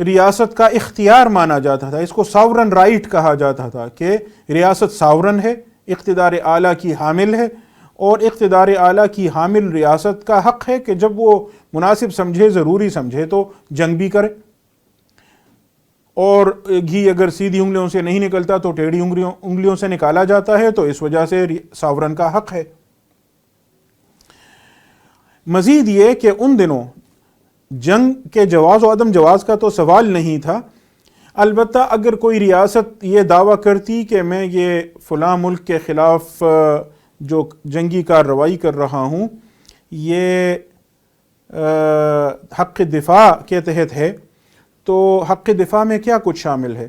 ریاست کا اختیار مانا جاتا تھا، اس کو ساورن رائٹ کہا جاتا تھا کہ ریاست ساورن ہے، اقتدار اعلیٰ کی حامل ہے، اور اقتدار اعلیٰ کی حامل ریاست کا حق ہے کہ جب وہ مناسب سمجھے، ضروری سمجھے تو جنگ بھی کرے، اور گھی اگر سیدھی انگلیوں سے نہیں نکلتا تو ٹیڑھی انگلیوں سے نکالا جاتا ہے، تو اس وجہ سے ساورن کا حق ہے۔ مزید یہ کہ ان دنوں جنگ کے جواز و عدم جواز کا تو سوال نہیں تھا، البتہ اگر کوئی ریاست یہ دعویٰ کرتی کہ میں یہ فلاں ملک کے خلاف جو جنگی کارروائی کر رہا ہوں یہ حق دفاع کے تحت ہے، تو حق دفاع میں کیا کچھ شامل ہے؟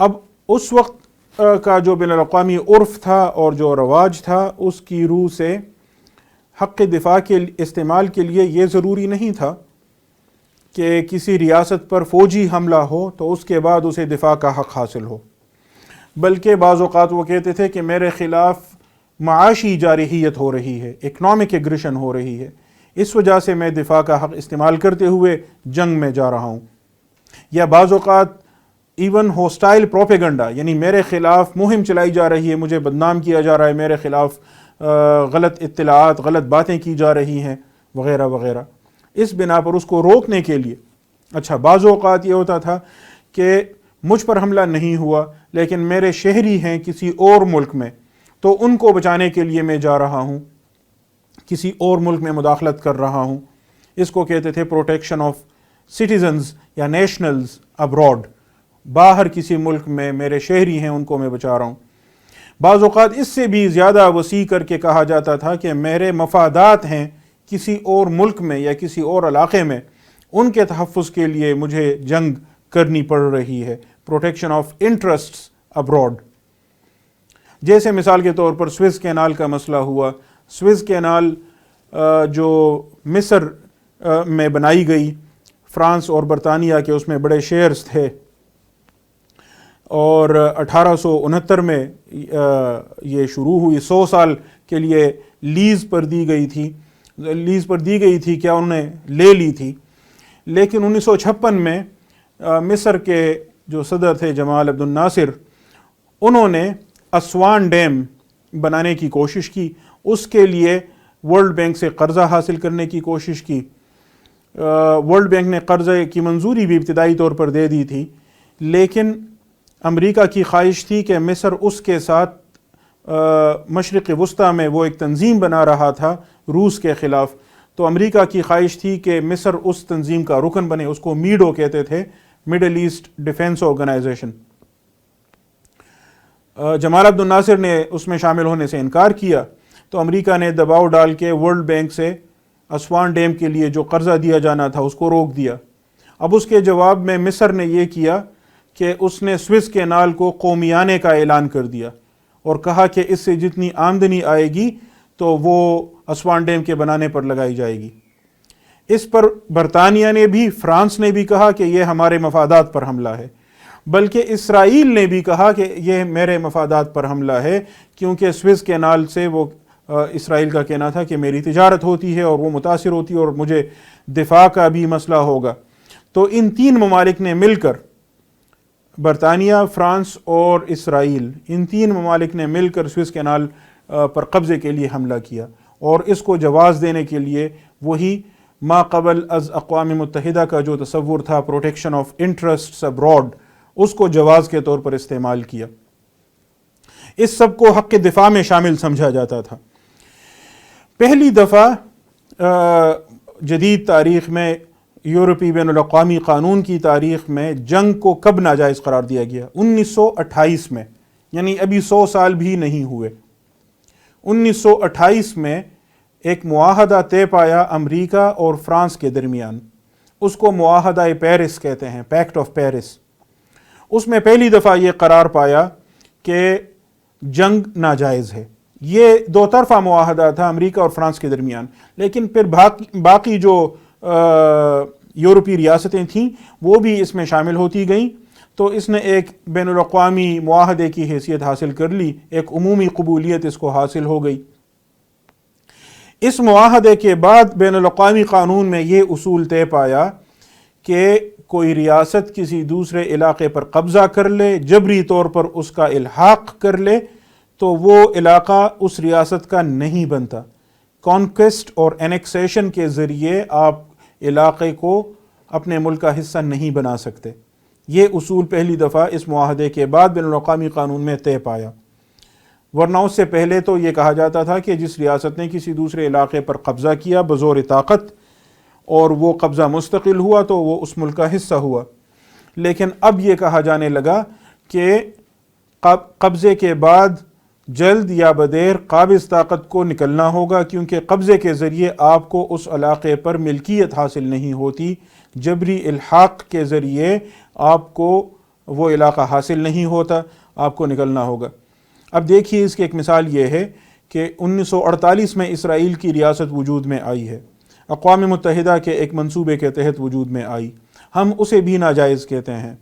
اب اس وقت کا جو بین الاقوامی عرف تھا اور جو رواج تھا، اس کی روح سے حق دفاع کے استعمال کے لیے یہ ضروری نہیں تھا کہ کسی ریاست پر فوجی حملہ ہو تو اس کے بعد اسے دفاع کا حق حاصل ہو، بلکہ بعض اوقات وہ کہتے تھے کہ میرے خلاف معاشی جارحیت ہو رہی ہے، اکنامک ایگریشن ہو رہی ہے، اس وجہ سے میں دفاع کا حق استعمال کرتے ہوئے جنگ میں جا رہا ہوں۔ یا بعض اوقات ایون ہوسٹائل پروپیگنڈا، یعنی میرے خلاف مہم چلائی جا رہی ہے، مجھے بدنام کیا جا رہا ہے، میرے خلاف غلط اطلاعات، غلط باتیں کی جا رہی ہیں وغیرہ وغیرہ، اس بنا پر اس کو روکنے کے لیے۔ اچھا، بعض اوقات یہ ہوتا تھا کہ مجھ پر حملہ نہیں ہوا لیکن میرے شہری ہیں کسی اور ملک میں، تو ان کو بچانے کے لیے میں جا رہا ہوں، کسی اور ملک میں مداخلت کر رہا ہوں، اس کو کہتے تھے پروٹیکشن آف سٹیزنز یا نیشنلز ابراڈ، باہر کسی ملک میں میرے شہری ہیں ان کو میں بچا رہا ہوں۔ بعض اوقات اس سے بھی زیادہ وسیع کر کے کہا جاتا تھا کہ میرے مفادات ہیں کسی اور ملک میں یا کسی اور علاقے میں، ان کے تحفظ کے لیے مجھے جنگ کرنی پڑ رہی ہے، پروٹیکشن آف انٹرسٹس ابراڈ۔ جیسے مثال کے طور پر سوئز کینال کا مسئلہ ہوا، سوئز کینال جو مصر میں بنائی گئی، فرانس اور برطانیہ کے اس میں بڑے شیئرز تھے، اور 1869 میں یہ شروع ہوئی، 100 سال کے لیے لیز پر دی گئی تھی، کیا انہوں نے لے لی تھی، لیکن 1956 میں مصر کے جو صدر تھے جمال عبد الناصر، انہوں نے اسوان ڈیم بنانے کی کوشش کی، اس کے لیے ورلڈ بینک سے قرضہ حاصل کرنے کی کوشش کی۔ ورلڈ بینک نے قرضے کی منظوری بھی ابتدائی طور پر دے دی تھی، لیکن امریکہ کی خواہش تھی کہ مصر اس کے ساتھ مشرق وسطیٰ میں وہ ایک تنظیم بنا رہا تھا روس کے خلاف، تو امریکہ کی خواہش تھی کہ مصر اس تنظیم کا رکن بنے، اس کو میڈو کہتے تھے، مڈل ایسٹ ڈیفنس آرگنائزیشن۔ جمال عبد الناصر نے اس میں شامل ہونے سے انکار کیا، تو امریکہ نے دباؤ ڈال کے ورلڈ بینک سے اسوان ڈیم کے لیے جو قرضہ دیا جانا تھا اس کو روک دیا۔ اب اس کے جواب میں مصر نے یہ کیا کہ اس نے سوئز کینال کو قومیانے کا اعلان کر دیا اور کہا کہ اس سے جتنی آمدنی آئے گی تو وہ اسوان ڈیم کے بنانے پر لگائی جائے گی۔ اس پر برطانیہ نے بھی، فرانس نے بھی کہا کہ یہ ہمارے مفادات پر حملہ ہے، بلکہ اسرائیل نے بھی کہا کہ یہ میرے مفادات پر حملہ ہے، کیونکہ سوئز کینال سے وہ اسرائیل کا کہنا تھا کہ میری تجارت ہوتی ہے اور وہ متاثر ہوتی ہے اور مجھے دفاع کا بھی مسئلہ ہوگا۔ تو ان تین ممالک نے مل کر، برطانیہ، فرانس اور اسرائیل، ان تین ممالک نے مل کر سوئز کینال پر قبضے کے لیے حملہ کیا، اور اس کو جواز دینے کے لیے وہی ما قبل از اقوام متحدہ کا جو تصور تھا پروٹیکشن آف انٹرسٹس ابراڈ، اس کو جواز کے طور پر استعمال کیا۔ اس سب کو حق دفاع میں شامل سمجھا جاتا تھا۔ پہلی دفعہ جدید تاریخ میں، یورپی بین الاقوامی قانون کی تاریخ میں، جنگ کو کب ناجائز قرار دیا گیا؟ 1928 میں، یعنی ابھی 100 سال بھی نہیں ہوئے۔ 1928 میں ایک معاہدہ طے پایا امریکہ اور فرانس کے درمیان، اس کو معاہدہ پیرس کہتے ہیں، پیکٹ آف پیرس۔ اس میں پہلی دفعہ یہ قرار پایا کہ جنگ ناجائز ہے۔ یہ دو طرفہ معاہدہ تھا امریکہ اور فرانس کے درمیان، لیکن پھر باقی جو یورپی ریاستیں تھیں وہ بھی اس میں شامل ہوتی گئیں، تو اس نے ایک بین الاقوامی معاہدے کی حیثیت حاصل کر لی، ایک عمومی قبولیت اس کو حاصل ہو گئی۔ اس معاہدے کے بعد بین الاقوامی قانون میں یہ اصول طے پایا کہ کوئی ریاست کسی دوسرے علاقے پر قبضہ کر لے، جبری طور پر اس کا الحاق کر لے، تو وہ علاقہ اس ریاست کا نہیں بنتا۔ کانکویسٹ اور اینیکسیشن کے ذریعے آپ علاقے کو اپنے ملک کا حصہ نہیں بنا سکتے۔ یہ اصول پہلی دفعہ اس معاہدے کے بعد بین الاقوامی قانون میں طے پایا، ورنہ اس سے پہلے تو یہ کہا جاتا تھا کہ جس ریاست نے کسی دوسرے علاقے پر قبضہ کیا بزور طاقت اور وہ قبضہ مستقل ہوا تو وہ اس ملک کا حصہ ہوا۔ لیکن اب یہ کہا جانے لگا کہ قبضے کے بعد جلد یا بدیر قابض طاقت کو نکلنا ہوگا، کیونکہ قبضے کے ذریعے آپ کو اس علاقے پر ملکیت حاصل نہیں ہوتی، جبری الحاق کے ذریعے آپ کو وہ علاقہ حاصل نہیں ہوتا، آپ کو نکلنا ہوگا۔ اب دیکھیے اس کی ایک مثال یہ ہے کہ 1948 میں اسرائیل کی ریاست وجود میں آئی ہے، اقوام متحدہ کے ایک منصوبے کے تحت وجود میں آئی، ہم اسے بھی ناجائز کہتے ہیں،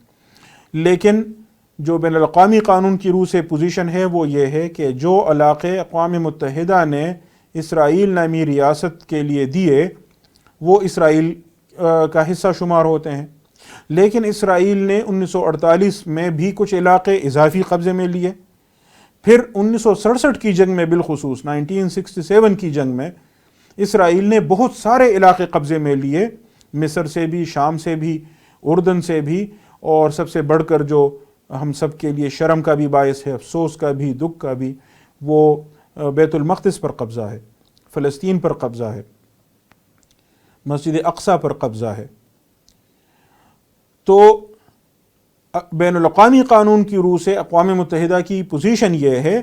لیکن جو بین الاقوامی قانون کی روح سے پوزیشن ہے وہ یہ ہے کہ جو علاقے اقوام متحدہ نے اسرائیل نامی ریاست کے لیے دیے وہ اسرائیل کا حصہ شمار ہوتے ہیں، لیکن اسرائیل نے 1948 میں بھی کچھ علاقے اضافی قبضے میں لیے، پھر 1967 کی جنگ میں، بالخصوص 1967 کی جنگ میں اسرائیل نے بہت سارے علاقے قبضے میں لیے، مصر سے بھی، شام سے بھی، اردن سے بھی، اور سب سے بڑھ کر جو ہم سب کے لیے شرم کا بھی باعث ہے، افسوس کا بھی، دکھ کا بھی، وہ بیت المقدس پر قبضہ ہے، فلسطین پر قبضہ ہے، مسجد اقصی پر قبضہ ہے۔ تو بین الاقوامی قانون کی روح سے اقوام متحدہ کی پوزیشن یہ ہے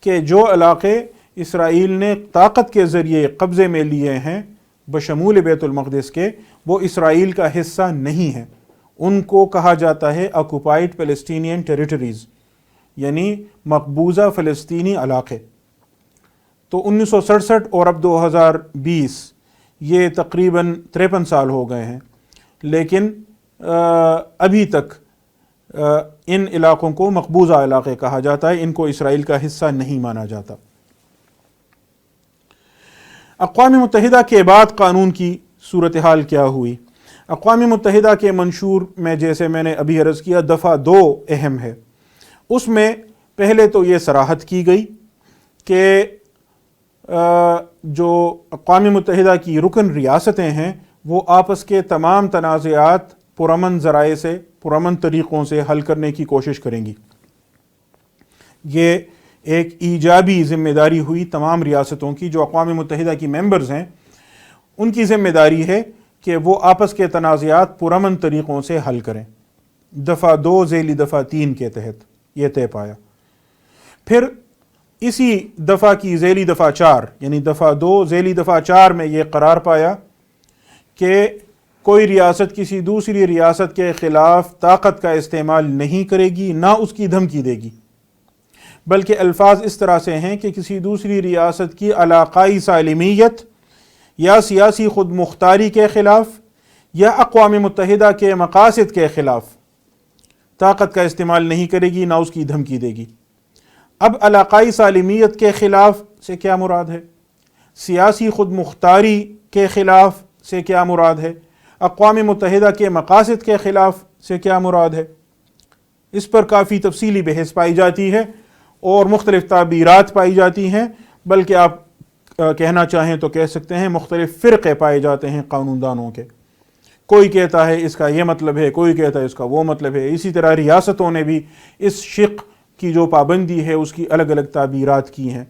کہ جو علاقے اسرائیل نے طاقت کے ذریعے قبضے میں لیے ہیں بشمول بیت المقدس کے، وہ اسرائیل کا حصہ نہیں ہیں، ان کو کہا جاتا ہے آکوپائڈ پیلسٹینین ٹیریٹریز، یعنی مقبوضہ فلسطینی علاقے۔ تو 1967 اور اب 2020 یہ تقریباً 53 سال ہو گئے ہیں، لیکن ابھی تک ان علاقوں کو مقبوضہ علاقے کہا جاتا ہے، ان کو اسرائیل کا حصہ نہیں مانا جاتا۔ اقوام متحدہ کے بعد قانون کی صورتحال کیا ہوئی؟ اقوام متحدہ کے منشور میں، جیسے میں نے ابھی عرض کیا، دفعہ 2 اہم ہے۔ اس میں پہلے تو یہ صراحت کی گئی کہ جو اقوام متحدہ کی رکن ریاستیں ہیں وہ آپس کے تمام تنازعات پرامن ذرائع سے، پرامن طریقوں سے حل کرنے کی کوشش کریں گی۔ یہ ایک ایجابی ذمہ داری ہوئی تمام ریاستوں کی جو اقوام متحدہ کی ممبرز ہیں، ان کی ذمہ داری ہے کہ وہ آپس کے تنازعات پرامن طریقوں سے حل کریں۔ دفعہ 2 ذیلی دفعہ 3 کے تحت یہ طے پایا۔ پھر اسی دفعہ کی ذیلی دفعہ 4 یعنی دفعہ 2 ذیلی دفعہ 4 میں یہ قرار پایا کہ کوئی ریاست کسی دوسری ریاست کے خلاف طاقت کا استعمال نہیں کرے گی، نہ اس کی دھمکی دے گی، بلکہ الفاظ اس طرح سے ہیں کہ کسی دوسری ریاست کی علاقائی سالمیت یا سیاسی خود مختاری کے خلاف یا اقوام متحدہ کے مقاصد کے خلاف طاقت کا استعمال نہیں کرے گی، نہ اس کی دھمکی دے گی۔ اب علاقائی سالمیت کے خلاف سے کیا مراد ہے؟ سیاسی خود مختاری کے خلاف سے کیا مراد ہے؟ اقوام متحدہ کے مقاصد کے خلاف سے کیا مراد ہے؟ اس پر کافی تفصیلی بحث پائی جاتی ہے اور مختلف تعبیرات پائی جاتی ہیں، بلکہ آپ کہنا چاہیں تو کہہ سکتے ہیں مختلف فرقے پائے جاتے ہیں قانون دانوں کے۔ کوئی کہتا ہے اس کا یہ مطلب ہے، کوئی کہتا ہے اس کا وہ مطلب ہے۔ اسی طرح ریاستوں نے بھی اس شق کی جو پابندی ہے اس کی الگ الگ تعبیرات کی ہیں۔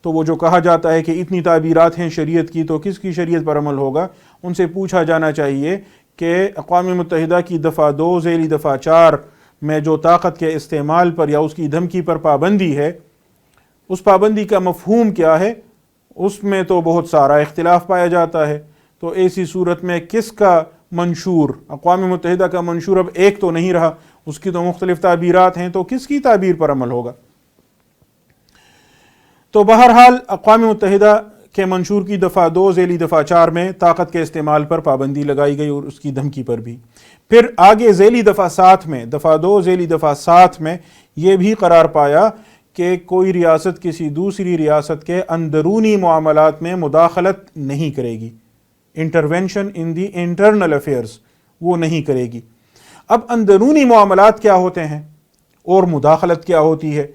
تو وہ جو کہا جاتا ہے کہ اتنی تعبیرات ہیں شریعت کی، تو کس کی شریعت پر عمل ہوگا؟ ان سے پوچھا جانا چاہیے کہ اقوام متحدہ کی دفعہ 2 ذیلی دفعہ 4 میں جو طاقت کے استعمال پر یا اس کی دھمکی پر پابندی ہے، اس پابندی کا مفہوم کیا ہے؟ اس میں تو بہت سارا اختلاف پایا جاتا ہے۔ تو ایسی صورت میں کس کا منشور، اقوام متحدہ کا منشور اب ایک تو نہیں رہا، اس کی تو مختلف تعبیرات ہیں، تو کس کی تعبیر پر عمل ہوگا؟ تو بہرحال اقوام متحدہ کے منشور کی دفعہ 2 ذیلی دفعہ 4 میں طاقت کے استعمال پر پابندی لگائی گئی اور اس کی دھمکی پر بھی۔ پھر آگے ذیلی دفعہ 7 میں، دفعہ 2 ذیلی دفعہ 7 میں یہ بھی قرار پایا کہ کوئی ریاست کسی دوسری ریاست کے اندرونی معاملات میں مداخلت نہیں کرے گی، intervention in the internal affairs وہ نہیں کرے گی۔ اب اندرونی معاملات کیا ہوتے ہیں اور مداخلت کیا ہوتی ہے،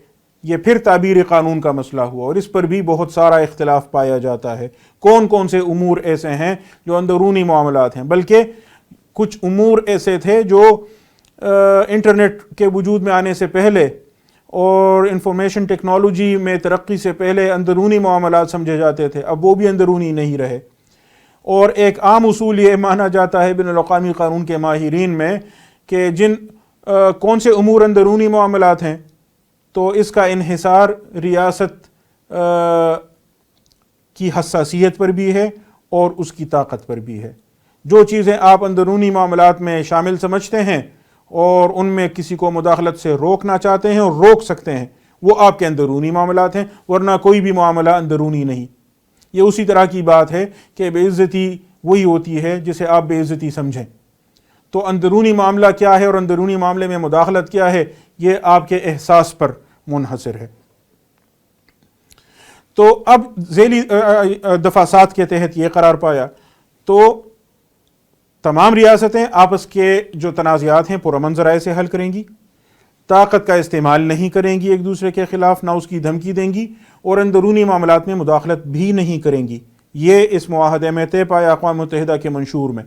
یہ پھر تعبیر قانون کا مسئلہ ہوا، اور اس پر بھی بہت سارا اختلاف پایا جاتا ہے۔ کون کون سے امور ایسے ہیں جو اندرونی معاملات ہیں، بلکہ کچھ امور ایسے تھے جو انٹرنیٹ کے وجود میں آنے سے پہلے اور انفارمیشن ٹیکنالوجی میں ترقی سے پہلے اندرونی معاملات سمجھے جاتے تھے، اب وہ بھی اندرونی نہیں رہے۔ اور ایک عام اصول یہ مانا جاتا ہے بین الاقوامی قانون کے ماہرین میں کہ کون سے امور اندرونی معاملات ہیں، تو اس کا انحصار ریاست کی حساسیت پر بھی ہے اور اس کی طاقت پر بھی ہے۔ جو چیزیں آپ اندرونی معاملات میں شامل سمجھتے ہیں اور ان میں کسی کو مداخلت سے روکنا چاہتے ہیں اور روک سکتے ہیں، وہ آپ کے اندرونی معاملات ہیں، ورنہ کوئی بھی معاملہ اندرونی نہیں۔ یہ اسی طرح کی بات ہے کہ بے عزتی وہی ہوتی ہے جسے آپ بے عزتی سمجھیں۔ تو اندرونی معاملہ کیا ہے اور اندرونی معاملے میں مداخلت کیا ہے، یہ آپ کے احساس پر منحصر ہے۔ تو اب ذیلی دفعہ 7 کے تحت یہ قرار پایا تو تمام ریاستیں آپس کے جو تنازعات ہیں پرامن ذرائع سے حل کریں گی، طاقت کا استعمال نہیں کریں گی ایک دوسرے کے خلاف، نہ اس کی دھمکی دیں گی، اور اندرونی معاملات میں مداخلت بھی نہیں کریں گی۔ یہ اس معاہدے میں طے پایا اقوام متحدہ کے منشور میں۔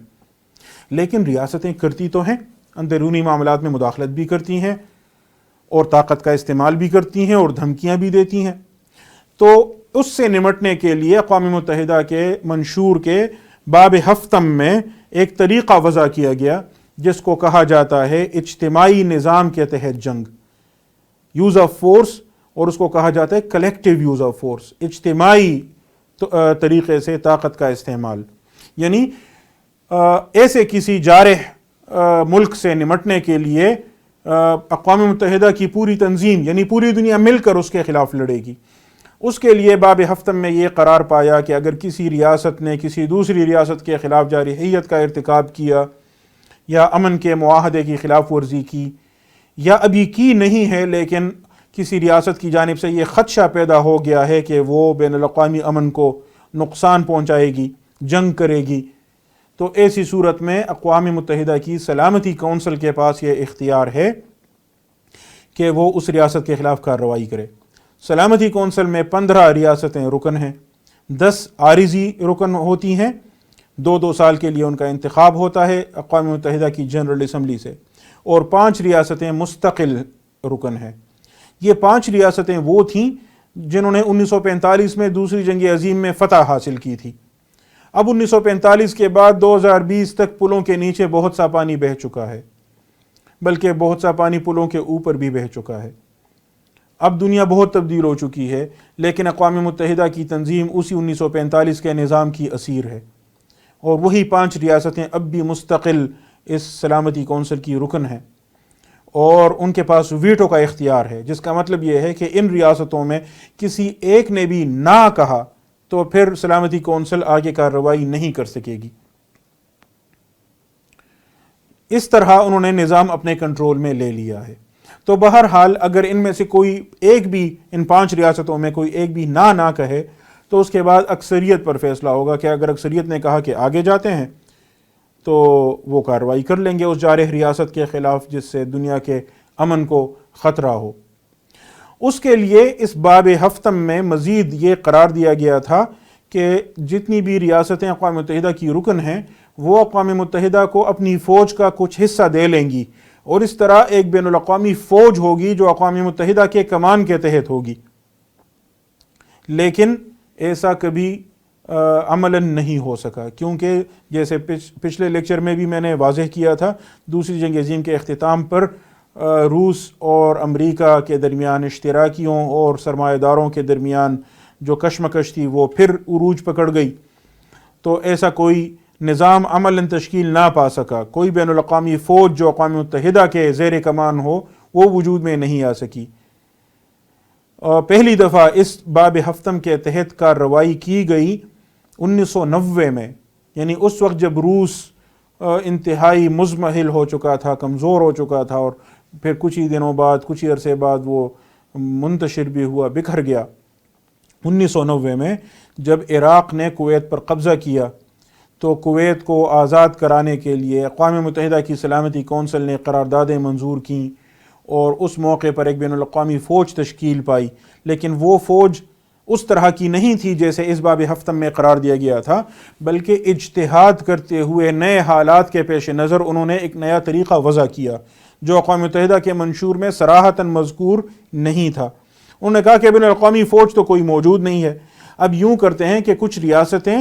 لیکن ریاستیں کرتی تو ہیں، اندرونی معاملات میں مداخلت بھی کرتی ہیں اور طاقت کا استعمال بھی کرتی ہیں اور دھمکیاں بھی دیتی ہیں۔ تو اس سے نمٹنے کے لیے اقوام متحدہ کے منشور کے باب ہفتم میں ایک طریقہ وضع کیا گیا جس کو کہا جاتا ہے اجتماعی نظام کے تحت جنگ، یوز آف فورس، اور اس کو کہا جاتا ہے کلیکٹیو یوز آف فورس، اجتماعی طریقے سے طاقت کا استعمال۔ یعنی ایسے کسی جارح ملک سے نمٹنے کے لیے اقوام متحدہ کی پوری تنظیم یعنی پوری دنیا مل کر اس کے خلاف لڑے گی۔ اس کے لیے باب ہفتم میں یہ قرار پایا کہ اگر کسی ریاست نے کسی دوسری ریاست کے خلاف جارحیت کا ارتکاب کیا یا امن کے معاہدے کی خلاف ورزی کی، یا ابھی کی نہیں ہے لیکن کسی ریاست کی جانب سے یہ خدشہ پیدا ہو گیا ہے کہ وہ بین الاقوامی امن کو نقصان پہنچائے گی، جنگ کرے گی، تو ایسی صورت میں اقوام متحدہ کی سلامتی کونسل کے پاس یہ اختیار ہے کہ وہ اس ریاست کے خلاف کارروائی کرے۔ سلامتی کونسل میں 15 ریاستیں رکن ہیں، 10 عارضی رکن ہوتی ہیں، 2 سال کے لیے ان کا انتخاب ہوتا ہے اقوام متحدہ کی جنرل اسمبلی سے، اور 5 ریاستیں مستقل رکن ہیں۔ یہ 5 ریاستیں وہ تھیں جنہوں نے 1945 میں دوسری جنگ عظیم میں فتح حاصل کی تھی۔ اب 1945 کے بعد 2020 تک پلوں کے نیچے بہت سا پانی بہہ چکا ہے، بلکہ بہت سا پانی پلوں کے اوپر بھی بہہ چکا ہے۔ اب دنیا بہت تبدیل ہو چکی ہے، لیکن اقوام متحدہ کی تنظیم اسی 1945 کے نظام کی اسیر ہے، اور وہی 5 ریاستیں اب بھی مستقل اس سلامتی کونسل کی رکن ہیں، اور ان کے پاس ویٹو کا اختیار ہے، جس کا مطلب یہ ہے کہ ان ریاستوں میں کسی ایک نے بھی نہ کہا تو پھر سلامتی کونسل آگے کارروائی نہیں کر سکے گی۔ اس طرح انہوں نے نظام اپنے کنٹرول میں لے لیا ہے۔ تو بہرحال اگر ان میں سے کوئی ایک بھی، ان 5 ریاستوں میں کوئی ایک بھی نہ کہے تو اس کے بعد اکثریت پر فیصلہ ہوگا کہ اگر اکثریت نے کہا کہ آگے جاتے ہیں تو وہ کارروائی کر لیں گے اس جارح ریاست کے خلاف جس سے دنیا کے امن کو خطرہ ہو۔ اس کے لیے اس باب ہفتم میں مزید یہ قرار دیا گیا تھا کہ جتنی بھی ریاستیں اقوام متحدہ کی رکن ہیں وہ اقوام متحدہ کو اپنی فوج کا کچھ حصہ دے لیں گی، اور اس طرح ایک بین الاقوامی فوج ہوگی جو اقوام متحدہ کے کمان کے تحت ہوگی۔ لیکن ایسا کبھی عملاً نہیں ہو سکا، کیونکہ جیسے پچھلے لیکچر میں بھی میں نے واضح کیا تھا، دوسری جنگ عظیم کے اختتام پر روس اور امریکہ کے درمیان اشتراکیوں اور سرمایہ داروں کے درمیان جو کشمکش تھی وہ پھر عروج پکڑ گئی، تو ایسا کوئی نظام عملاً تشکیل نہ پا سکا، کوئی بین الاقوامی فوج جو اقوام متحدہ کے زیر کمان ہو وہ وجود میں نہیں آ سکی۔ پہلی دفعہ اس باب ہفتم کے تحت کارروائی کی گئی 1990 میں، یعنی اس وقت جب روس انتہائی مضمحل ہو چکا تھا، کمزور ہو چکا تھا، اور پھر کچھ ہی دنوں بعد، کچھ ہی عرصے بعد وہ منتشر بھی ہوا، بکھر گیا۔ 1990 میں جب عراق نے کویت پر قبضہ کیا تو کویت کو آزاد کرانے کے لیے اقوام متحدہ کی سلامتی کونسل نے قراردادیں منظور کیں اور اس موقع پر ایک بین الاقوامی فوج تشکیل پائی، لیکن وہ فوج اس طرح کی نہیں تھی جیسے اس باب ہفتم میں قرار دیا گیا تھا، بلکہ اجتہاد کرتے ہوئے نئے حالات کے پیش نظر انہوں نے ایک نیا طریقہ وضع کیا جو اقوام متحدہ کے منشور میں صراحتاً مذکور نہیں تھا۔ انہوں نے کہا کہ بین الاقوامی فوج تو کوئی موجود نہیں ہے، اب یوں کرتے ہیں کہ کچھ ریاستیں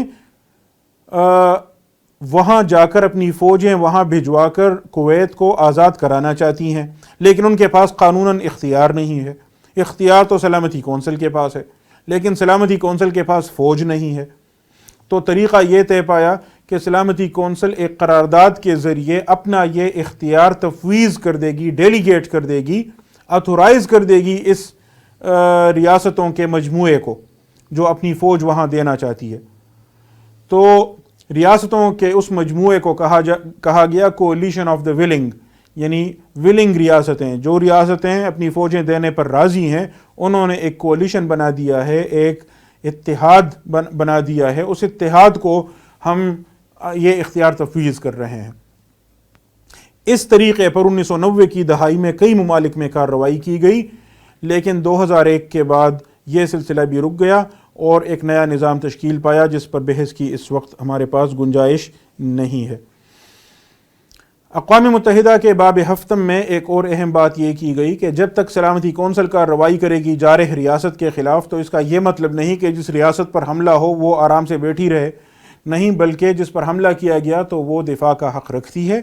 وہاں جا کر اپنی فوجیں وہاں بھجوا کر کویت کو آزاد کرانا چاہتی ہیں، لیکن ان کے پاس قانوناً اختیار نہیں ہے۔ اختیار تو سلامتی کونسل کے پاس ہے، لیکن سلامتی کونسل کے پاس فوج نہیں ہے۔ تو طریقہ یہ طے پایا کہ سلامتی کونسل ایک قرارداد کے ذریعے اپنا یہ اختیار تفویض کر دے گی، ڈیلیگیٹ کر دے گی، اتھورائز کر دے گی اس ریاستوں کے مجموعے کو جو اپنی فوج وہاں دینا چاہتی ہے۔ تو ریاستوں کے اس مجموعے کو کہا گیا کولیشن آف دا ولنگ، یعنی ولنگ ریاستیں، جو ریاستیں اپنی فوجیں دینے پر راضی ہیں انہوں نے ایک کولیشن بنا دیا ہے، ایک اتحاد بنا دیا ہے، اس اتحاد کو ہم یہ اختیار تفویض کر رہے ہیں۔ اس طریقے پر 1990 کی دہائی میں کئی ممالک میں کارروائی کی گئی، لیکن 2001 کے بعد یہ سلسلہ بھی رک گیا اور ایک نیا نظام تشکیل پایا جس پر بحث کی اس وقت ہمارے پاس گنجائش نہیں ہے۔ اقوام متحدہ کے باب ہفتم میں ایک اور اہم بات یہ کی گئی کہ جب تک سلامتی کونسل کارروائی کرے گی جارح ریاست کے خلاف تو اس کا یہ مطلب نہیں کہ جس ریاست پر حملہ ہو وہ آرام سے بیٹھی رہے، نہیں، بلکہ جس پر حملہ کیا گیا تو وہ دفاع کا حق رکھتی ہے،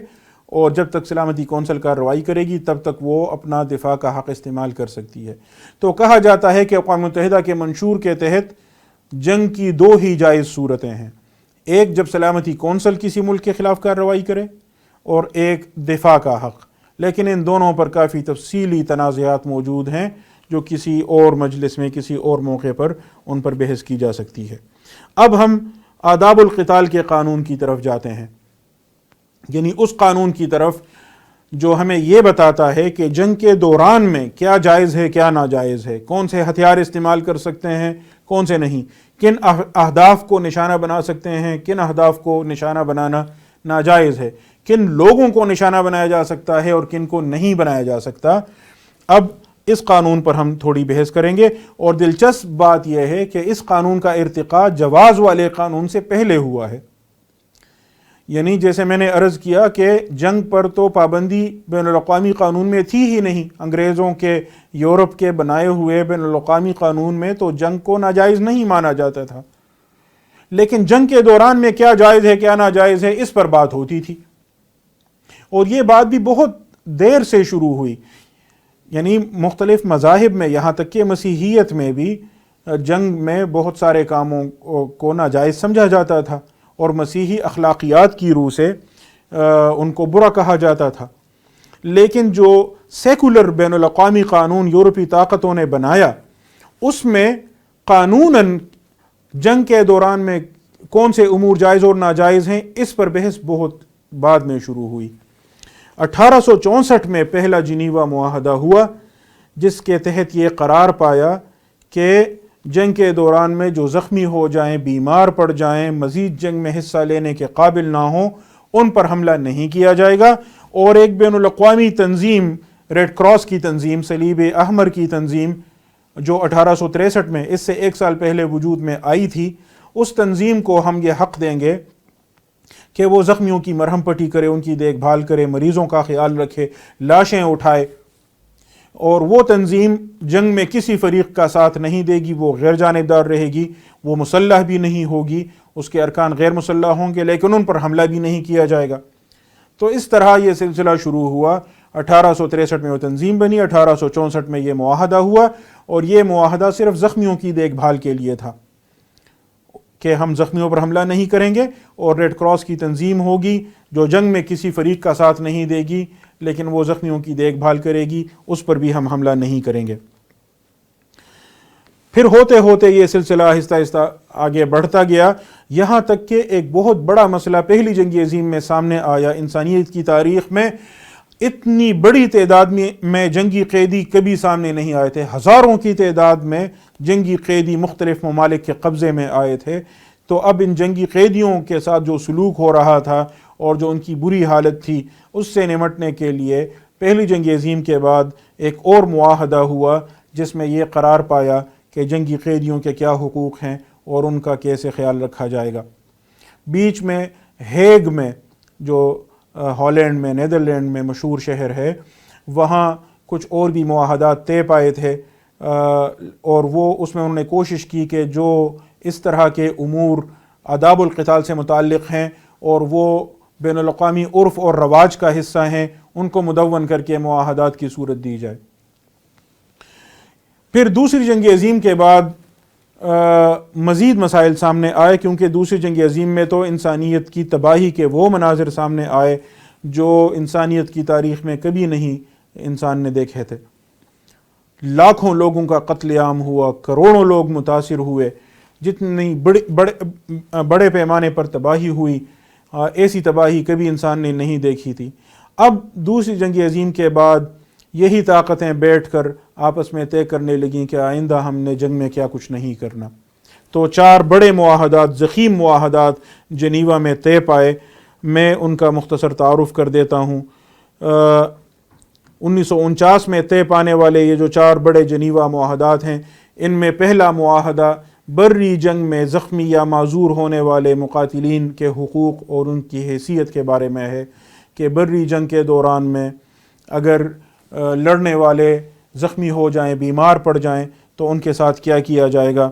اور جب تک سلامتی کونسل کارروائی کرے گی تب تک وہ اپنا دفاع کا حق استعمال کر سکتی ہے۔ تو کہا جاتا ہے کہ اقوام متحدہ کے منشور کے تحت جنگ کی دو ہی جائز صورتیں ہیں، ایک جب سلامتی کونسل کسی ملک کے خلاف کارروائی کرے اور ایک دفاع کا حق، لیکن ان دونوں پر کافی تفصیلی تنازعات موجود ہیں جو کسی اور مجلس میں کسی اور موقع پر ان پر بحث کی جا سکتی ہے۔ اب ہم آداب القتال کے قانون کی طرف جاتے ہیں، یعنی اس قانون کی طرف جو ہمیں یہ بتاتا ہے کہ جنگ کے دوران میں کیا جائز ہے کیا ناجائز ہے، کون سے ہتھیار استعمال کر سکتے ہیں کون سے نہیں، کن اہداف کو نشانہ بنا سکتے ہیں، کن اہداف کو نشانہ بنانا ناجائز ہے، کن لوگوں کو نشانہ بنایا جا سکتا ہے اور کن کو نہیں بنایا جا سکتا۔ اب اس قانون پر ہم تھوڑی بحث کریں گے، اور دلچسپ بات یہ ہے کہ اس قانون کا ارتقاء جواز والے قانون سے پہلے ہوا ہے۔ یعنی جیسے میں نے عرض کیا کہ جنگ پر تو پابندی بین الاقوامی قانون میں تھی ہی نہیں، انگریزوں کے یورپ کے بنائے ہوئے بین الاقوامی قانون میں تو جنگ کو ناجائز نہیں مانا جاتا تھا، لیکن جنگ کے دوران میں کیا جائز ہے کیا ناجائز ہے اس پر بات ہوتی تھی، اور یہ بات بھی بہت دیر سے شروع ہوئی۔ یعنی مختلف مذاہب میں، یہاں تک کہ مسیحیت میں بھی جنگ میں بہت سارے کاموں کو ناجائز سمجھا جاتا تھا، اور مسیحی اخلاقیات کی روح سے ان کو برا کہا جاتا تھا، لیکن جو سیکولر بین الاقوامی قانون یورپی طاقتوں نے بنایا اس میں قانوناً جنگ کے دوران میں کون سے امور جائز اور ناجائز ہیں اس پر بحث بہت بعد میں شروع ہوئی۔ 1864 میں پہلا جنیوا معاہدہ ہوا جس کے تحت یہ قرار پایا کہ جنگ کے دوران میں جو زخمی ہو جائیں، بیمار پڑ جائیں، مزید جنگ میں حصہ لینے کے قابل نہ ہوں، ان پر حملہ نہیں کیا جائے گا، اور ایک بین الاقوامی تنظیم، ریڈ کراس کی تنظیم، صلیب احمر کی تنظیم جو 1863 میں اس سے ایک سال پہلے وجود میں آئی تھی، اس تنظیم کو ہم یہ حق دیں گے کہ وہ زخمیوں کی مرہم پٹی کرے، ان کی دیکھ بھال کرے، مریضوں کا خیال رکھے، لاشیں اٹھائے، اور وہ تنظیم جنگ میں کسی فریق کا ساتھ نہیں دے گی، وہ غیر جانبدار رہے گی، وہ مسلح بھی نہیں ہوگی، اس کے ارکان غیر مسلح ہوں گے، لیکن ان پر حملہ بھی نہیں کیا جائے گا۔ تو اس طرح یہ سلسلہ شروع ہوا۔ 1863 میں وہ تنظیم بنی، 1864 میں یہ معاہدہ ہوا، اور یہ معاہدہ صرف زخمیوں کی دیکھ بھال کے لیے تھا کہ ہم زخمیوں پر حملہ نہیں کریں گے، اور ریڈ کراس کی تنظیم ہوگی جو جنگ میں کسی فریق کا ساتھ نہیں دے گی لیکن وہ زخمیوں کی دیکھ بھال کرے گی، اس پر بھی ہم حملہ نہیں کریں گے۔ پھر ہوتے ہوتے یہ سلسلہ آہستہ آہستہ آگے بڑھتا گیا، یہاں تک کہ ایک بہت بڑا مسئلہ پہلی جنگ عظیم میں سامنے آیا۔ انسانیت کی تاریخ میں اتنی بڑی تعداد میں جنگی قیدی کبھی سامنے نہیں آئے تھے، ہزاروں کی تعداد میں جنگی قیدی مختلف ممالک کے قبضے میں آئے تھے۔ تو اب ان جنگی قیدیوں کے ساتھ جو سلوک ہو رہا تھا اور جو ان کی بری حالت تھی اس سے نمٹنے کے لیے پہلی جنگ عظیم کے بعد ایک اور معاہدہ ہوا جس میں یہ قرار پایا کہ جنگی قیدیوں کے کیا حقوق ہیں اور ان کا کیسے خیال رکھا جائے گا۔ بیچ میں ہیگ میں، جو ہالینڈ میں، نیدرلینڈ میں مشہور شہر ہے، وہاں کچھ اور بھی معاہدات طے پائے تھے، اور وہ اس میں انہوں نے کوشش کی کہ جو اس طرح کے امور آداب القتال سے متعلق ہیں اور وہ بین الاقوامی عرف اور رواج کا حصہ ہیں ان کو مدون کر کے معاہدات کی صورت دی جائے۔ پھر دوسری جنگ عظیم کے بعد مزید مسائل سامنے آئے، کیونکہ دوسری جنگ عظیم میں تو انسانیت کی تباہی کے وہ مناظر سامنے آئے جو انسانیت کی تاریخ میں کبھی نہیں انسان نے دیکھے تھے۔ لاکھوں لوگوں کا قتل عام ہوا، کروڑوں لوگ متاثر ہوئے، جتنی بڑے پیمانے پر تباہی ہوئی، ایسی تباہی کبھی انسان نے نہیں دیکھی تھی۔ اب دوسری جنگ عظیم کے بعد یہی طاقتیں بیٹھ کر آپس میں طے کرنے لگیں کہ آئندہ ہم نے جنگ میں کیا کچھ نہیں کرنا۔ تو 4 بڑے معاہدات، ضخیم معاہدات جنیوا میں طے پائے۔ میں ان کا مختصر تعارف کر دیتا ہوں۔ 1949 میں طے پانے والے یہ جو 4 بڑے جنیوا معاہدات ہیں، ان میں پہلا معاہدہ بری جنگ میں زخمی یا معذور ہونے والے مقاتلین کے حقوق اور ان کی حیثیت کے بارے میں ہے کہ بری جنگ کے دوران میں اگر لڑنے والے زخمی ہو جائیں، بیمار پڑ جائیں تو ان کے ساتھ کیا کیا جائے گا۔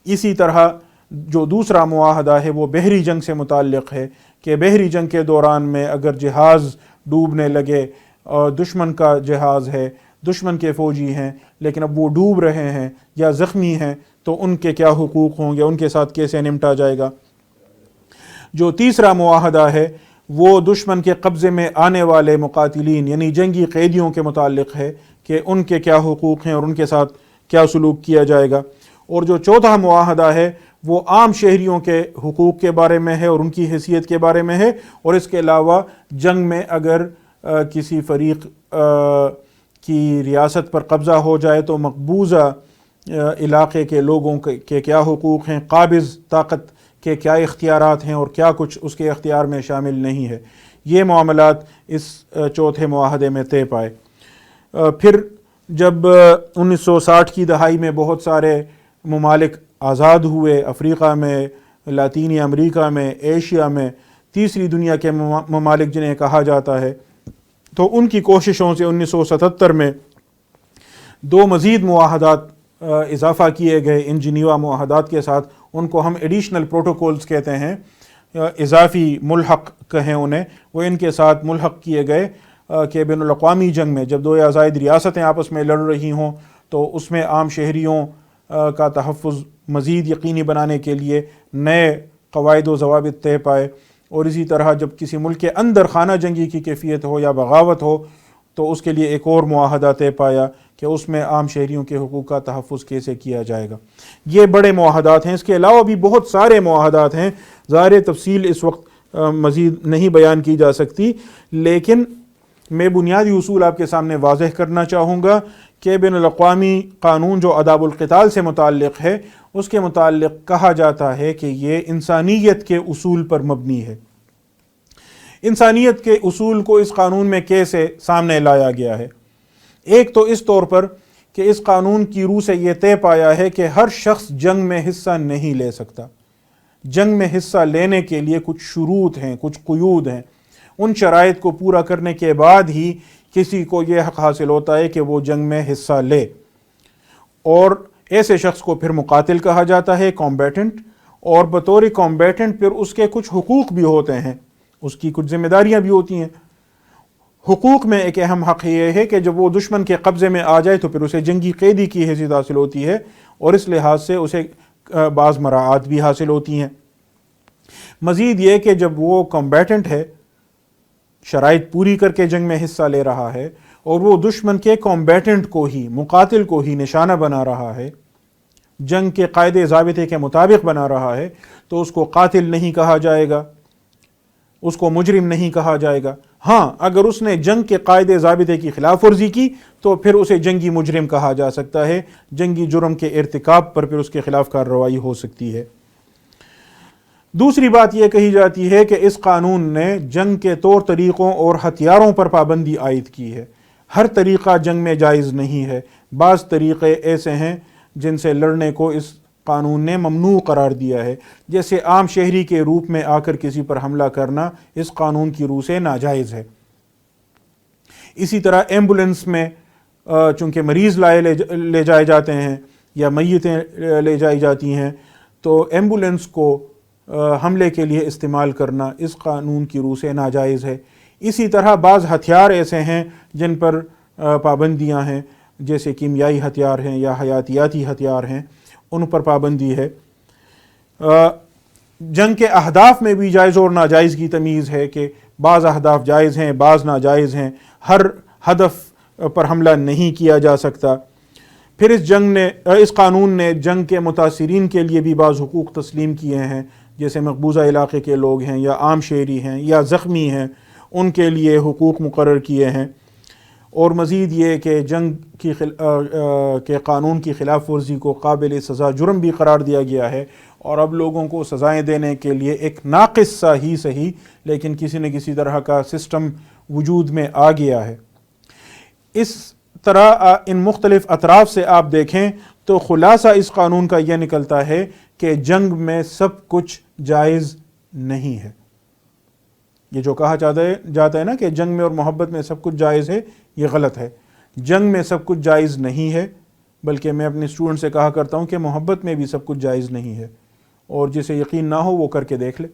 اسی طرح جو دوسرا معاہدہ ہے وہ بحری جنگ سے متعلق ہے کہ بحری جنگ کے دوران میں اگر جہاز ڈوبنے لگے اور دشمن کا جہاز ہے، دشمن کے فوجی ہیں لیکن اب وہ ڈوب رہے ہیں یا زخمی ہیں تو ان کے کیا حقوق ہوں گے، ان کے ساتھ کیسے نمٹا جائے گا۔ جو تیسرا معاہدہ ہے وہ دشمن کے قبضے میں آنے والے مقاتلین یعنی جنگی قیدیوں کے متعلق ہے کہ ان کے کیا حقوق ہیں اور ان کے ساتھ کیا سلوک کیا جائے گا۔ اور جو چوتھا معاہدہ ہے وہ عام شہریوں کے حقوق کے بارے میں ہے اور ان کی حیثیت کے بارے میں ہے، اور اس کے علاوہ جنگ میں اگر کسی فریق کی ریاست پر قبضہ ہو جائے تو مقبوضہ علاقے کے لوگوں کے کیا حقوق ہیں، قابض طاقت کے کیا اختیارات ہیں اور کیا کچھ اس کے اختیار میں شامل نہیں ہے۔ یہ معاملات اس چوتھے معاہدے میں طے پائے۔ پھر جب 1960 کی دہائی میں بہت سارے ممالک آزاد ہوئے، افریقہ میں، لاطینی امریکہ میں، ایشیا میں، تیسری دنیا کے ممالک جنہیں کہا جاتا ہے، تو ان کی کوششوں سے 1977 میں 2 مزید معاہدات اضافہ کیے گئے ان جنیوا معاہدات کے ساتھ۔ ان کو ہم ایڈیشنل پروٹوکولز کہتے ہیں، اضافی ملحق کہیں انہیں، وہ ان کے ساتھ ملحق کیے گئے کہ بین الاقوامی جنگ میں جب 2 یا زائد ریاستیں آپس میں لڑ رہی ہوں تو اس میں عام شہریوں کا تحفظ مزید یقینی بنانے کے لیے نئے قواعد و ضوابط طے پائے، اور اسی طرح جب کسی ملک کے اندر خانہ جنگی کی کیفیت ہو یا بغاوت ہو تو اس کے لیے ایک اور معاہدہ طے پایا کہ اس میں عام شہریوں کے حقوق کا تحفظ کیسے کیا جائے گا۔ یہ بڑے معاہدات ہیں۔ اس کے علاوہ بھی بہت سارے معاہدات ہیں، ظاہر تفصیل اس وقت مزید نہیں بیان کی جا سکتی، لیکن میں بنیادی اصول آپ کے سامنے واضح کرنا چاہوں گا کہ بین الاقوامی قانون جو آداب القتال سے متعلق ہے اس کے متعلق کہا جاتا ہے کہ یہ انسانیت کے اصول پر مبنی ہے۔ انسانیت کے اصول کو اس قانون میں کیسے سامنے لایا گیا ہے؟ ایک تو اس طور پر کہ اس قانون کی روح سے یہ طے پایا ہے کہ ہر شخص جنگ میں حصہ نہیں لے سکتا۔ جنگ میں حصہ لینے کے لیے کچھ شروط ہیں، کچھ قیود ہیں، ان شرائط کو پورا کرنے کے بعد ہی کسی کو یہ حق حاصل ہوتا ہے کہ وہ جنگ میں حصہ لے، اور ایسے شخص کو پھر مقاتل کہا جاتا ہے، کمبیٹنٹ، اور بطور کمبیٹنٹ پھر اس کے کچھ حقوق بھی ہوتے ہیں، اس کی کچھ ذمہ داریاں بھی ہوتی ہیں۔ حقوق میں ایک اہم حق یہ ہے کہ جب وہ دشمن کے قبضے میں آ جائے تو پھر اسے جنگی قیدی کی حیثیت حاصل ہوتی ہے، اور اس لحاظ سے اسے بعض مراعات بھی حاصل ہوتی ہیں۔ مزید یہ کہ جب وہ کمبیٹنٹ ہے، شرائط پوری کر کے جنگ میں حصہ لے رہا ہے، اور وہ دشمن کے کمبیٹنٹ کو ہی، مقاتل کو ہی نشانہ بنا رہا ہے، جنگ کے قاعدے ضابطے کے مطابق بنا رہا ہے، تو اس کو قاتل نہیں کہا جائے گا، اس کو مجرم نہیں کہا جائے گا۔ ہاں، اگر اس نے جنگ کے قاعدے ضابطے کی خلاف ورزی کی تو پھر اسے جنگی مجرم کہا جا سکتا ہے، جنگی جرم کے ارتکاب پر پھر اس کے خلاف کارروائی ہو سکتی ہے۔ دوسری بات یہ کہی جاتی ہے کہ اس قانون نے جنگ کے طور طریقوں اور ہتھیاروں پر پابندی عائد کی ہے۔ ہر طریقہ جنگ میں جائز نہیں ہے، بعض طریقے ایسے ہیں جن سے لڑنے کو اس قانون نے ممنوع قرار دیا ہے، جیسے عام شہری کے روپ میں آ کر کسی پر حملہ کرنا اس قانون کی روح سے ناجائز ہے۔ اسی طرح ایمبولنس میں چونکہ مریض لے جائے جاتے ہیں یا میتیں لے جائی جاتی ہیں، تو ایمبولنس کو حملے کے لیے استعمال کرنا اس قانون کی روح سے ناجائز ہے۔ اسی طرح بعض ہتھیار ایسے ہیں جن پر پابندیاں ہیں، جیسے کیمیائی ہتھیار ہیں یا حیاتیاتی ہتھیار ہیں، ان پر پابندی ہے۔ جنگ کے اہداف میں بھی جائز اور ناجائز کی تمیز ہے کہ بعض اہداف جائز ہیں، بعض ناجائز ہیں، ہر ہدف پر حملہ نہیں کیا جا سکتا۔ پھر اس قانون نے جنگ کے متاثرین کے لیے بھی بعض حقوق تسلیم کیے ہیں، جیسے مقبوضہ علاقے کے لوگ ہیں یا عام شہری ہیں یا زخمی ہیں، ان کے لیے حقوق مقرر کیے ہیں۔ اور مزید یہ کہ جنگ کے قانون کی خلاف ورزی کو قابل سزا جرم بھی قرار دیا گیا ہے، اور اب لوگوں کو سزائیں دینے کے لیے ایک ناقص سا ہی صحیح لیکن کسی نہ کسی طرح کا سسٹم وجود میں آ گیا ہے۔ اس طرح ان مختلف اطراف سے آپ دیکھیں تو خلاصہ اس قانون کا یہ نکلتا ہے کہ جنگ میں سب کچھ جائز نہیں ہے۔ یہ جو کہا جاتا ہے نا کہ جنگ میں اور محبت میں سب کچھ جائز ہے، یہ غلط ہے۔ جنگ میں سب کچھ جائز نہیں ہے، بلکہ میں اپنے اسٹوڈنٹ سے کہا کرتا ہوں کہ محبت میں بھی سب کچھ جائز نہیں ہے، اور جسے یقین نہ ہو وہ کر کے دیکھ لے۔